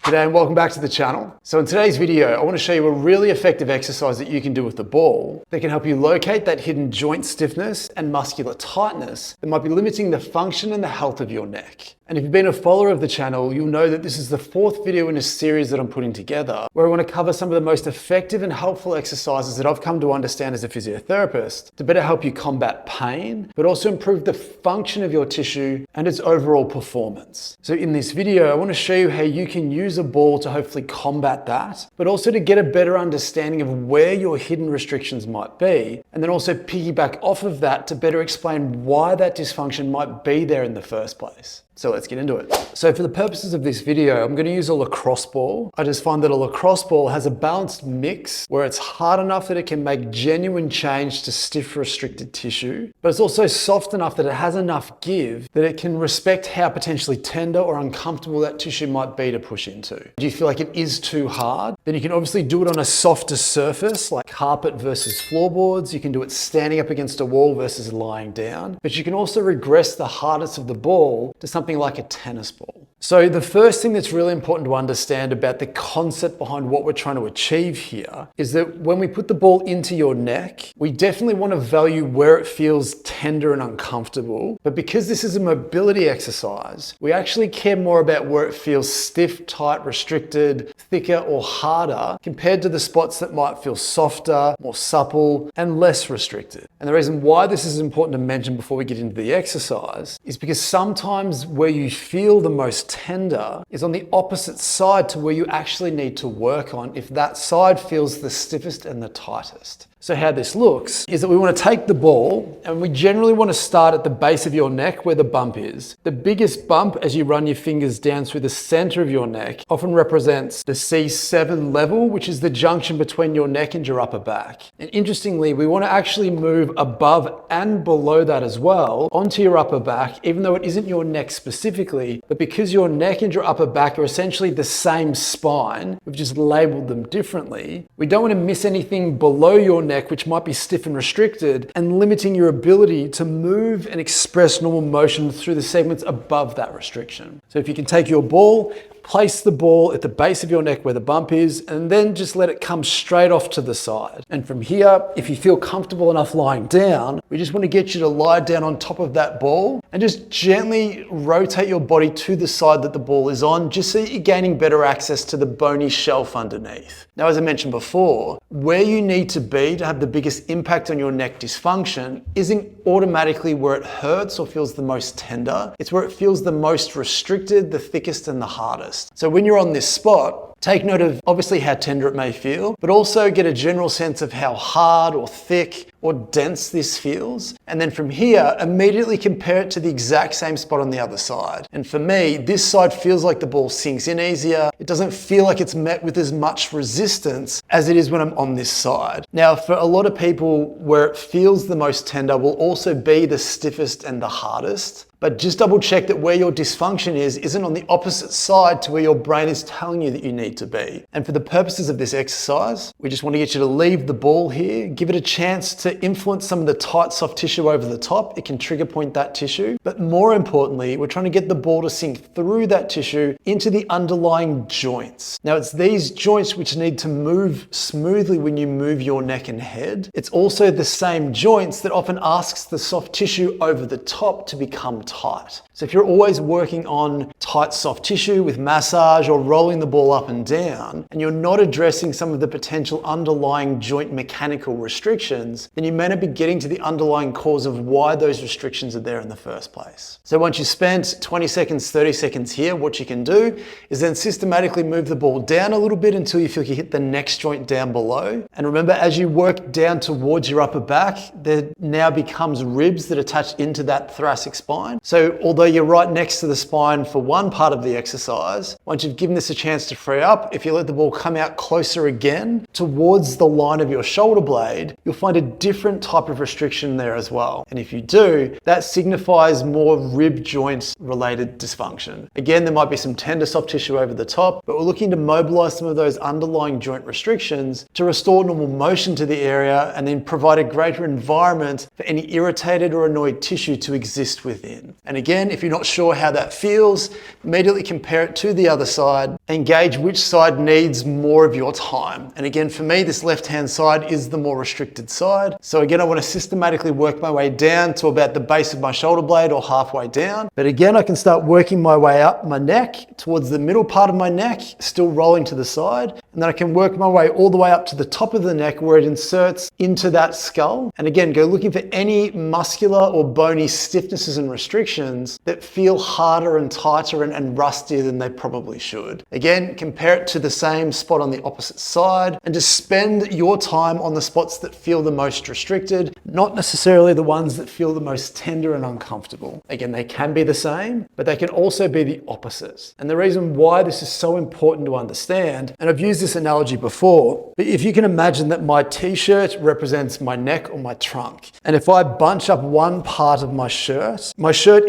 G'day and welcome back to the channel. So in today's video, I want to show you a really effective exercise that you can do with the ball that can help you locate that hidden joint stiffness and muscular tightness that might be limiting the function and the health of your neck. And if you've been a follower of the channel, you'll know that this is the fourth video in a series that I'm putting together where I want to cover some of the most effective and helpful exercises that I've come to understand as a physiotherapist to better help you combat pain, but also improve the function of your tissue and its overall performance. So in this video, I want to show you how you can use a ball to hopefully combat that, but also to get a better understanding of where your hidden restrictions might be, and then also piggyback off of that to better explain why that dysfunction might be there in the first place. So let's get into it. So for the purposes of this video, I'm going to use a lacrosse ball. I just find that a lacrosse ball has a balanced mix where it's hard enough that it can make genuine change to stiff restricted tissue, but it's also soft enough that it has enough give that it can respect how potentially tender or uncomfortable that tissue might be to push into. Do you feel like it is too hard? Then you can obviously do it on a softer surface like carpet versus floorboards. You can do it standing up against a wall versus lying down, but you can also regress the hardness of the ball to something like a tennis ball. So the first thing that's really important to understand about the concept behind what we're trying to achieve here is that when we put the ball into your neck, we definitely want to value where it feels tender and uncomfortable. But because this is a mobility exercise, we actually care more about where it feels stiff, tight, restricted, thicker, or harder compared to the spots that might feel softer, more supple, and less restricted. And the reason why this is important to mention before we get into the exercise is because sometimes where you feel the most tender is on the opposite side to where you actually need to work on if that side feels the stiffest and the tightest. So how this looks is that we want to take the ball and we generally want to start at the base of your neck where the bump is. The biggest bump as you run your fingers down through the center of your neck often represents the C7 level, which is the junction between your neck and your upper back. And interestingly, we want to actually move above and below that as well onto your upper back, even though it isn't your neck specifically, but because your neck and your upper back are essentially the same spine, we've just labeled them differently. We don't want to miss anything below your neck which might be stiff and restricted and limiting your ability to move and express normal motion through the segments above that restriction. So if you can take your ball, place the ball at the base of your neck where the bump is, and then just let it come straight off to the side. And from here, if you feel comfortable enough lying down, we just want to get you to lie down on top of that ball and just gently rotate your body to the side that the ball is on, just so you're gaining better access to the bony shelf underneath. Now, as I mentioned before, where you need to be to have the biggest impact on your neck dysfunction isn't automatically where it hurts or feels the most tender. It's where it feels the most restricted, the thickest, and the hardest. So when you're on this spot, take note of obviously how tender it may feel, but also get a general sense of how hard or thick or dense this feels. And then from here, immediately compare it to the exact same spot on the other side. And for me, this side feels like the ball sinks in easier. It doesn't feel like it's met with as much resistance as it is when I'm on this side. Now, for a lot of people, where it feels the most tender will also be the stiffest and the hardest. But just double check that where your dysfunction isn't on the opposite side to where your brain is telling you that you need to be. And for the purposes of this exercise, we just want to get you to leave the ball here, give it a chance to influence some of the tight, soft tissue over the top. It can trigger point that tissue. But more importantly, we're trying to get the ball to sink through that tissue into the underlying joints. Now, it's these joints which need to move smoothly when you move your neck and head. It's also the same joints that often asks the soft tissue over the top to become tight. So if you're always working on tight, soft tissue with massage or rolling the ball up and down, and you're not addressing some of the potential underlying joint mechanical restrictions, then you may not be getting to the underlying cause of why those restrictions are there in the first place. So once you've spent 20 seconds, 30 seconds here, what you can do is then systematically move the ball down a little bit until you feel you hit the next joint down below. And remember, as you work down towards your upper back, there now becomes ribs that attach into that thoracic spine. So although you're right next to the spine for one part of the exercise, once you've given this a chance to free up, if you let the ball come out closer again towards the line of your shoulder blade, you'll find a different type of restriction there as well. And if you do, that signifies more rib joint related dysfunction. Again, there might be some tender soft tissue over the top, but we're looking to mobilize some of those underlying joint restrictions restrictions to restore normal motion to the area and then provide a greater environment for any irritated or annoyed tissue to exist within. And again, if you're not sure how that feels, immediately compare it to the other side and gauge which side needs more of your time. And again, for me, this left-hand side is the more restricted side. So again, I want to systematically work my way down to about the base of my shoulder blade or halfway down. But again, I can start working my way up my neck towards the middle part of my neck, still rolling to the side. And then I can work my way all the way up to the top of the neck where it inserts into that skull. And again, go looking for any muscular or bony stiffnesses and restrictions that feel harder and tighter and rustier than they probably should. Again, compare it to the same spot on the opposite side and just spend your time on the spots that feel the most restricted, not necessarily the ones that feel the most tender and uncomfortable. Again, they can be the same, but they can also be the opposite. And the reason why this is so important to understand, and I've used this analogy before, but if you can imagine that my t-shirt represents my neck or my trunk, and if I bunch up one part of my shirt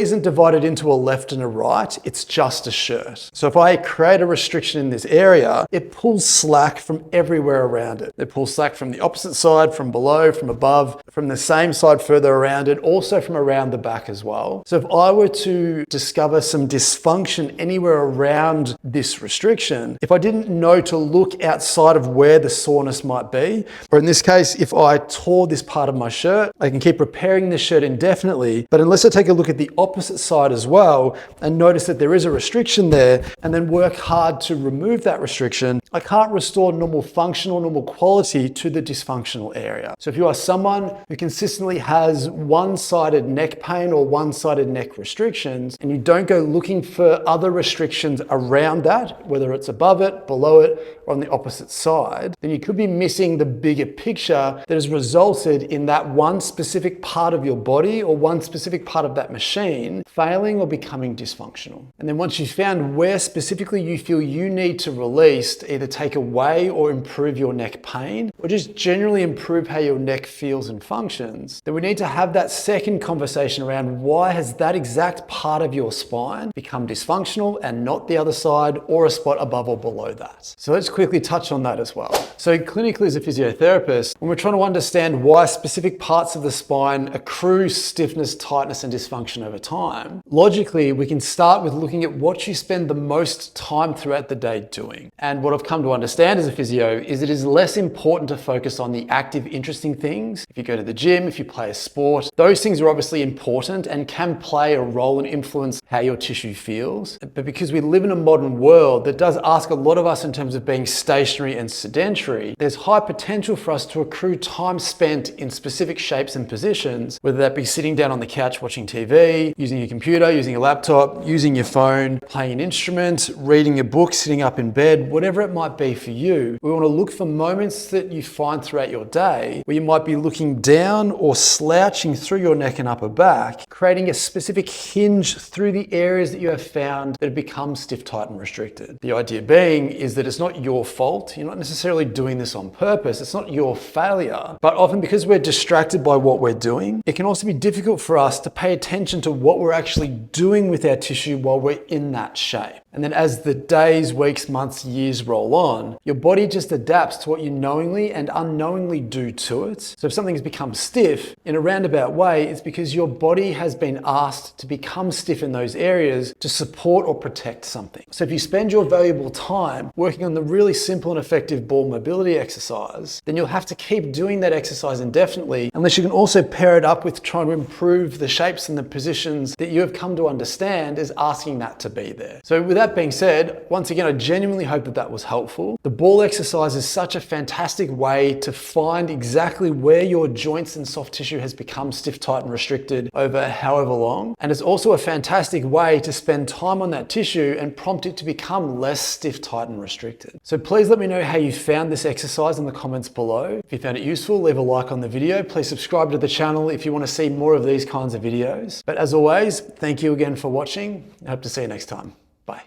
isn't divided into a left and a right, it's just a shirt. So if I create a restriction in this area, it pulls slack from everywhere around it. It pulls slack from the opposite side, from below, from above, from the same side further around it, also from around the back as well. So if I were to discover some dysfunction anywhere around this restriction, if I didn't know to look outside of where the soreness might be, or in this case, if I tore this part of my shirt, I can keep repairing this shirt indefinitely, but unless I take a look at the opposite side as well and notice that there is a restriction there and then work hard to remove that restriction, I can't restore normal function or normal quality to the dysfunctional area. So if you are someone who consistently has one-sided neck pain or one-sided neck restrictions, and you don't go looking for other restrictions around that, whether it's above it, below it, or on the opposite side, then you could be missing the bigger picture that has resulted in that one specific part of your body or one specific part of that machine failing or becoming dysfunctional. And then once you've found where specifically you feel you need to release to either take away or improve your neck pain, or just generally improve how your neck feels and functions, then we need to have that second conversation around why has that exact part of your spine become dysfunctional and not the other side or a spot above or below that. So let's quickly touch on that as well. So clinically as a physiotherapist, when we're trying to understand why specific parts of the spine accrue stiffness, tightness, and dysfunction over time, logically we can start with looking at what you spend the most time throughout the day doing. And what I've come to understand as a physio is it is less important to focus on the active, interesting things. If you go to the gym, if you play a sport, those things are obviously important and can play a role and influence how your tissue feels. But because we live in a modern world that does ask a lot of us in terms of being stationary and sedentary, there's high potential for us to accrue time spent in specific shapes and positions, whether that be sitting down on the couch watching TV, using your computer, using a laptop, using your phone, playing an instrument, reading a book, sitting up in bed, whatever it might be for you. We want to look for moments that you find throughout your day where you might be looking down or slouching through your neck and upper back, creating a specific hinge through the areas that you have found that have become stiff, tight, and restricted. The idea being is that it's not your fault. You're not necessarily doing this on purpose. It's not your failure. But often because we're distracted by what we're doing, it can also be difficult for us to pay attention to what we're actually doing with our tissue while we're in that shape. And then as the days, weeks, months, years roll on, your body just adapts to what you knowingly and unknowingly do to it. So if something's become stiff in a roundabout way, it's because your body has been asked to become stiff in those areas to support or protect something. So if you spend your valuable time working on the really simple and effective ball mobility exercise, then you'll have to keep doing that exercise indefinitely, unless you can also pair it up with trying to improve the shapes and the positions that you have come to understand as asking that to be there. So with that being said, once again, I genuinely hope that that was helpful. The ball exercise is such a fantastic way to find exactly where your joints and soft tissue has become stiff, tight, and restricted over however long. And it's also a fantastic way to spend time on that tissue and prompt it to become less stiff, tight, and restricted. So please let me know how you found this exercise in the comments below. If you found it useful, leave a like on the video. Please subscribe to the channel if you want to see more of these kinds of videos. But as always, thank you again for watching. I hope to see you next time. Bye.